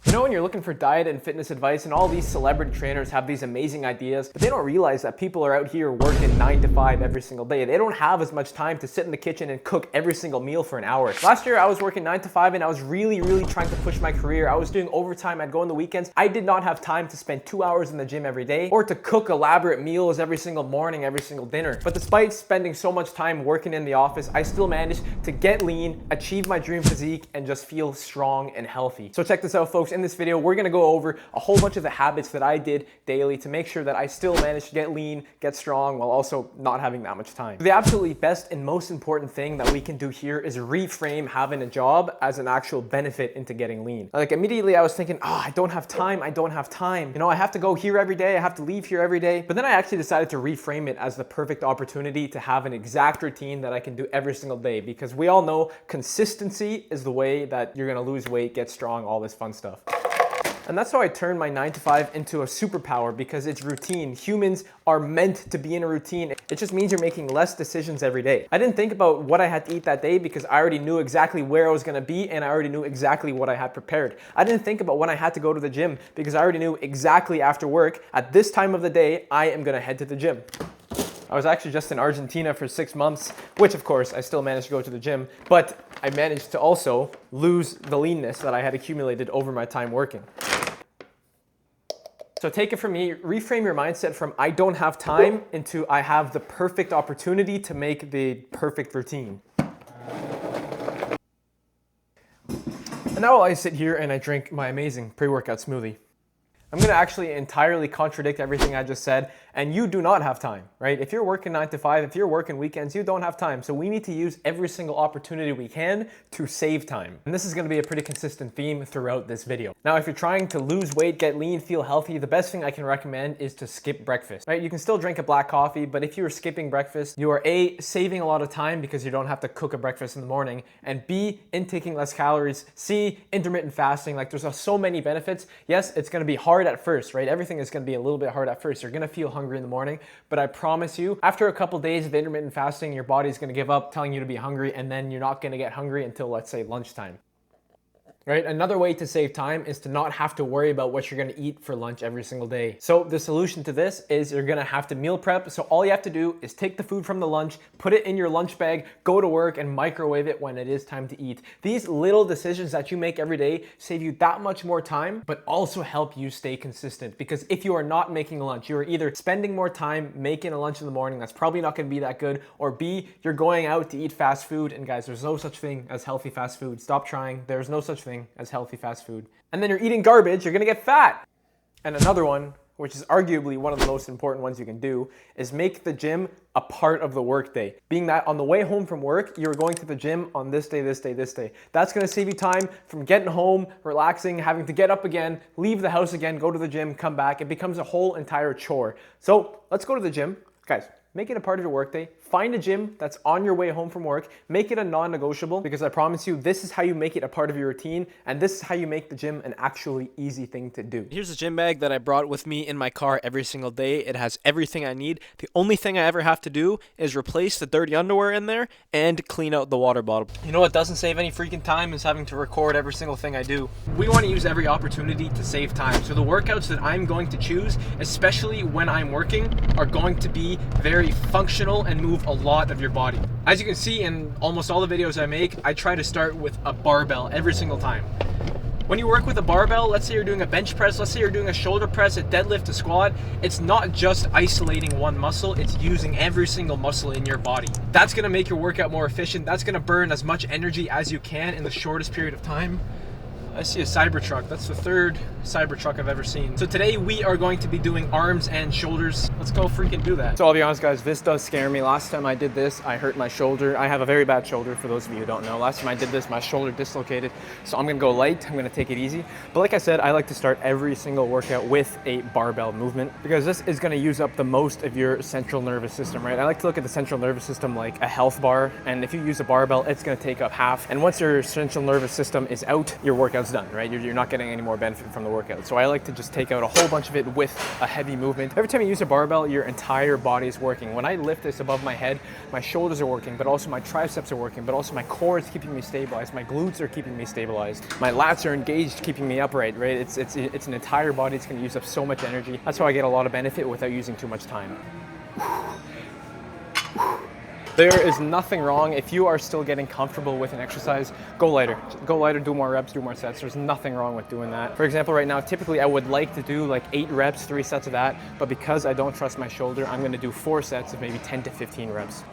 You know, when you're looking for diet and fitness advice and all these celebrity trainers have these amazing ideas, but they don't realize that people are out here working 9 to 5 every single day. They don't have as much time to sit in the kitchen and cook every single meal for an hour. Last year, I was working 9 to 5 and I was really trying to push my career. I was doing overtime. I'd go on the weekends. I did not have time to spend 2 hours in the gym every day or to cook elaborate meals every single morning, every single dinner. But despite spending so much time working in the office, I still managed to get lean, achieve my dream physique, and just feel strong and healthy. So check this out, folks. In this video, we're gonna go over a whole bunch of the habits that I did daily to make sure that I still managed to get lean, get strong, while also not having that much time. The absolutely best and most important thing that we can do here is reframe having a job as an actual benefit into getting lean. Like immediately I was thinking, oh, I don't have time. You know, I have to go here every day. I have to leave here every day. But then I actually decided to reframe it as the perfect opportunity to have an exact routine that I can do every single day, because we all know consistency is the way that you're gonna lose weight, get strong, all this fun stuff. And that's how I turned my 9 to 5 into a superpower, because it's routine. Humans are meant to be in a routine. It just means you're making less decisions every day. I didn't think about what I had to eat that day because I already knew exactly where I was gonna be and I already knew exactly what I had prepared. I didn't think about when I had to go to the gym because I already knew exactly after work, at this time of the day, I am gonna head to the gym. I was actually just in Argentina for 6 months, which of course I still managed to go to the gym, but I managed to also lose the leanness that I had accumulated over my time working. So take it from me, reframe your mindset from I don't have time into I have the perfect opportunity to make the perfect routine. And now I sit here and I drink my amazing pre-workout smoothie. I'm gonna actually entirely contradict everything I just said, and you do not have time, right? If you're working 9 to 5, if you're working weekends, you don't have time. So we need to use every single opportunity we can to save time. And this is gonna be a pretty consistent theme throughout this video. Now, if you're trying to lose weight, get lean, feel healthy, the best thing I can recommend is to skip breakfast, right? You can still drink a black coffee, but if you're skipping breakfast, you are A, saving a lot of time because you don't have to cook a breakfast in the morning, and B, intaking less calories, C, intermittent fasting. Like there's so many benefits. Yes, it's gonna be hard at first, right? Everything is gonna be a little bit hard at first. You're gonna feel hungry in the morning, but I promise you, after a couple days of intermittent fasting, your body's gonna give up telling you to be hungry, and then you're not gonna get hungry until, let's say, lunchtime. Right? Another way to save time is to not have to worry about what you're gonna eat for lunch every single day. So the solution to this is you're gonna have to meal prep. So all you have to do is take the food from the lunch, put it in your lunch bag, go to work and microwave it when it is time to eat. These little decisions that you make every day save you that much more time, but also help you stay consistent. Because if you are not making lunch, you are either spending more time making a lunch in the morning that's probably not gonna be that good, or B, you're going out to eat fast food. And guys, there's no such thing as healthy fast food. Stop trying. There's no such thing as healthy fast food. And then you're eating garbage, you're gonna get fat. And another one, which is arguably one of the most important ones you can do, is make the gym a part of the workday. Being that on the way home from work, you're going to the gym on this day, this day, this day. That's gonna save you time from getting home, relaxing, having to get up again, leave the house again, go to the gym, come back. It becomes a whole entire chore. So let's go to the gym. Guys, make it a part of your workday. Find a gym that's on your way home from work. Make it a non-negotiable, because I promise you, this is how you make it a part of your routine, and this is how you make the gym an actually easy thing to do. Here's a gym bag that I brought with me in my car every single day. It has everything I need. The only thing I ever have to do is replace the dirty underwear in there and clean out the water bottle. You know what doesn't save any freaking time is having to record every single thing I do. We want to use every opportunity to save time. So the workouts that I'm going to choose, especially when I'm working, are going to be very functional and move a lot of your body. As you can see in almost all the videos I make, I try to start with a barbell every single time. When you work with a barbell, let's say you're doing a bench press, let's say you're doing a shoulder press, a deadlift, a squat, it's not just isolating one muscle, it's using every single muscle in your body. That's gonna make your workout more efficient. That's gonna burn as much energy as you can in the shortest period of time. I see a Cybertruck. That's the third Cybertruck I've ever seen. So today we are going to be doing arms and shoulders. Let's go freaking do that. So I'll be honest, guys, this does scare me. Last time I did this, I hurt my shoulder. I have a very bad shoulder, for those of you who don't know. Last time I did this, my shoulder dislocated. So I'm gonna go light, I'm gonna take it easy. But like I said, I like to start every single workout with a barbell movement, because this is gonna use up the most of your central nervous system, right? I like to look at the central nervous system like a health bar. And if you use a barbell, it's gonna take up half. And once your central nervous system is out, your workout's it's done, right? You're not getting any more benefit from the workout. So I like to just take out a whole bunch of it with a heavy movement. Every time you use a barbell, your entire body is working. When I lift this above my head, my shoulders are working, but also my triceps are working, but also my core is keeping me stabilized. My glutes are keeping me stabilized. My lats are engaged, keeping me upright, right? It's an entire body. It's gonna use up so much energy. That's how I get a lot of benefit without using too much time. There is nothing wrong. If you are still getting comfortable with an exercise, go lighter. Go lighter, do more reps, do more sets. There's nothing wrong with doing that. For example, right now, typically I would like to do like 8 reps, 3 sets of that, but because I don't trust my shoulder, I'm gonna do 4 sets of maybe 10 to 15 reps.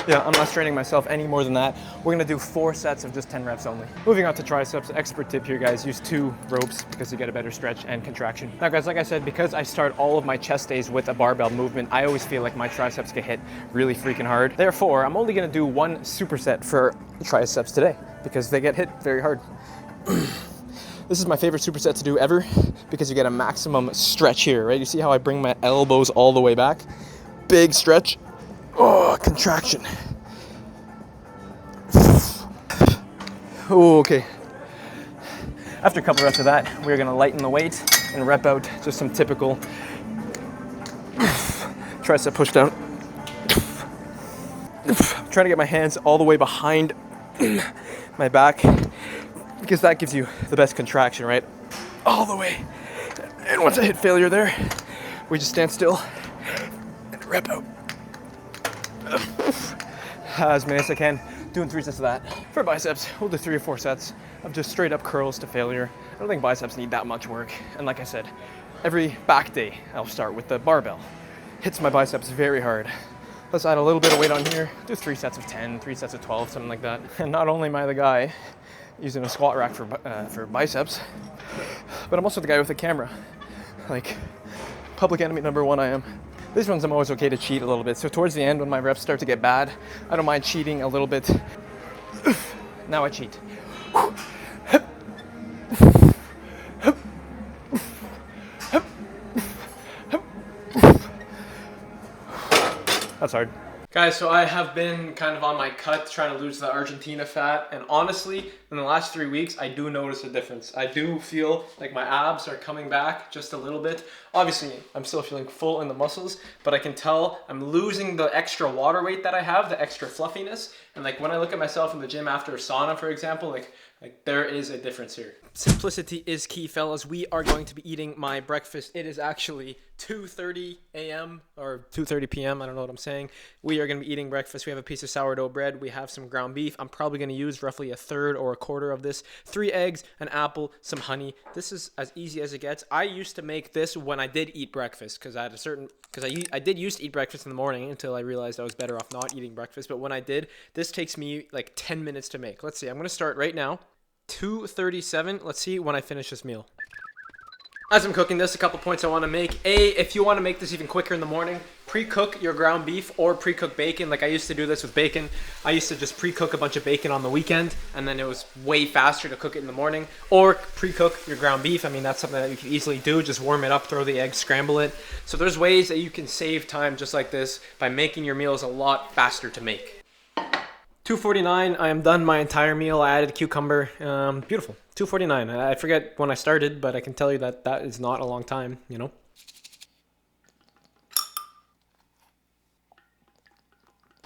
Yeah, I'm not straining myself any more than that. We're gonna do 4 sets of just 10 reps only. Moving on to triceps, expert tip here, guys, use 2 ropes because you get a better stretch and contraction. Now guys, like I said, because I start all of my chest days with a barbell movement, I always feel like my triceps get hit really freaking hard. Therefore, I'm only gonna do 1 superset for triceps today because they get hit very hard. This is my favorite superset to do ever because you get a maximum stretch here, right? You see how I bring my elbows all the way back? Big stretch. Oh, contraction. Oh, okay. After a couple reps of that, we're gonna lighten the weight and rep out just some typical tricep push down. I'm trying to get my hands all the way behind my back because that gives you the best contraction, right? All the way. And once I hit failure there, we just stand still and rep out. As many as I can, doing 3 sets of that. For biceps, we'll do 3 or 4 sets of just straight up curls to failure. I don't think biceps need that much work. And like I said, every back day, I'll start with the barbell. Hits my biceps very hard. Let's add a little bit of weight on here. Do 3 sets of 10, 3 sets of 12, something like that. And not only am I the guy using a squat rack for biceps, but I'm also the guy with the camera. Like, public enemy number 1 I am. These ones I'm always okay to cheat a little bit. So towards the end when my reps start to get bad, I don't mind cheating a little bit. Now I cheat. That's hard. Guys, so I have been kind of on my cut trying to lose the Argentina fat, and honestly, in the last 3 weeks, I do notice a difference. I do feel like my abs are coming back just a little bit. Obviously, I'm still feeling full in the muscles, but I can tell I'm losing the extra water weight that I have, the extra fluffiness, and like when I look at myself in the gym after a sauna, for example, like there is a difference here. Simplicity is key, fellas. We are going to be eating my breakfast. It is actually 2:30 a.m. or 2:30 p.m. I don't know what I'm saying. We are going to be eating breakfast. We have a piece of sourdough bread. We have some ground beef. I'm probably going to use roughly a third or a quarter of this. 3 eggs, an apple, some honey. This is as easy as it gets. I used to make this when I did eat breakfast because I did used to eat breakfast in the morning until I realized I was better off not eating breakfast. But when I did, this takes me like 10 minutes to make. Let's see. I'm going to start right now. 2:37. Let's see when I finish this meal. As I'm cooking this, a couple points I want to make. If you want to make this even quicker in the morning, pre-cook your ground beef or pre-cook bacon. Like I used to do this with bacon. I used to just pre-cook a bunch of bacon on the weekend, and then it was way faster to cook it in the morning. Or pre-cook your ground beef. I mean, that's something that you can easily do. Just warm it up, throw the eggs, scramble it. So there's ways that you can save time just like this by making your meals a lot faster to make. 2:49, I am done my entire meal. I added cucumber. Beautiful. 2:49. I forget when I started, but I can tell you that that is not a long time, you know?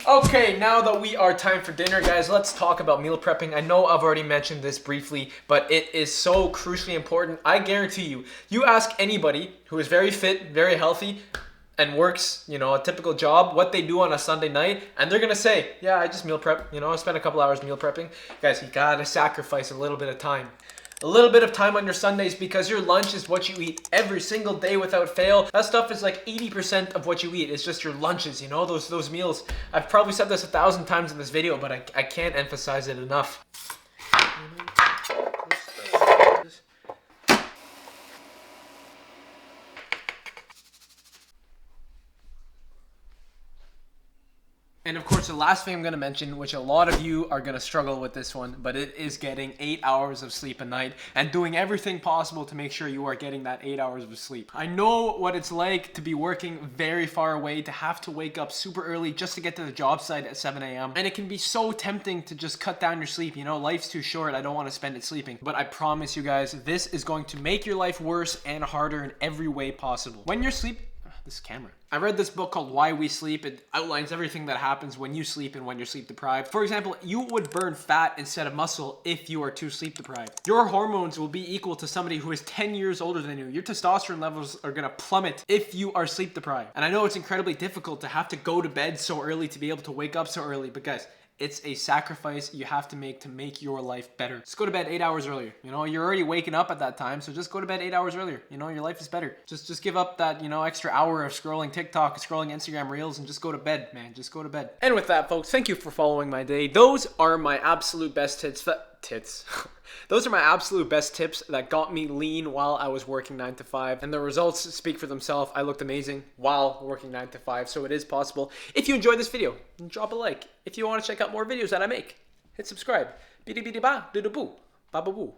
Okay, now that we are time for dinner, guys, let's talk about meal prepping. I know I've already mentioned this briefly, but it is so crucially important. I guarantee you, you ask anybody who is very fit, very healthy, and works, you know, a typical job, what they do on a Sunday night, and they're gonna say, yeah, I just meal prep, you know, I spent a couple hours meal prepping. Guys, you gotta sacrifice a little bit of time. A little bit of time on your Sundays because your lunch is what you eat every single day without fail. That stuff is like 80% of what you eat. It's just your lunches, you know, those meals. I've probably said this 1,000 times in this video, but I can't emphasize it enough. And of course, the last thing I'm going to mention, which a lot of you are going to struggle with this one, but it is getting 8 hours of sleep a night and doing everything possible to make sure you are getting that 8 hours of sleep. I know what it's like to be working very far away, to have to wake up super early just to get to the job site at 7 a.m. And it can be so tempting to just cut down your sleep. You know, life's too short. I don't want to spend it sleeping. But I promise you guys, this is going to make your life worse and harder in every way possible. When you're this camera. I read this book called Why We Sleep. It outlines everything that happens when you sleep and when you're sleep deprived. For example, you would burn fat instead of muscle if you are too sleep deprived. Your hormones will be equal to somebody who is 10 years older than you. Your testosterone levels are gonna plummet if you are sleep deprived. And I know it's incredibly difficult to have to go to bed so early to be able to wake up so early, but guys, it's a sacrifice you have to make your life better. Just go to bed 8 hours earlier. You know, you're already waking up at that time, so just go to bed 8 hours earlier. You know, your life is better. Just give up that, you know, extra hour of scrolling TikTok, scrolling Instagram Reels, and just go to bed, man. Just go to bed. And with that, folks, thank you for following my day. Those are my absolute best tips. Those are my absolute best tips that got me lean while I was working 9 to 5. And the results speak for themselves. I looked amazing while working 9 to 5. So it is possible. If you enjoyed this video, drop a like. If you want to check out more videos that I make, hit subscribe. Bidi bidi ba, do do boo. Ba ba boo.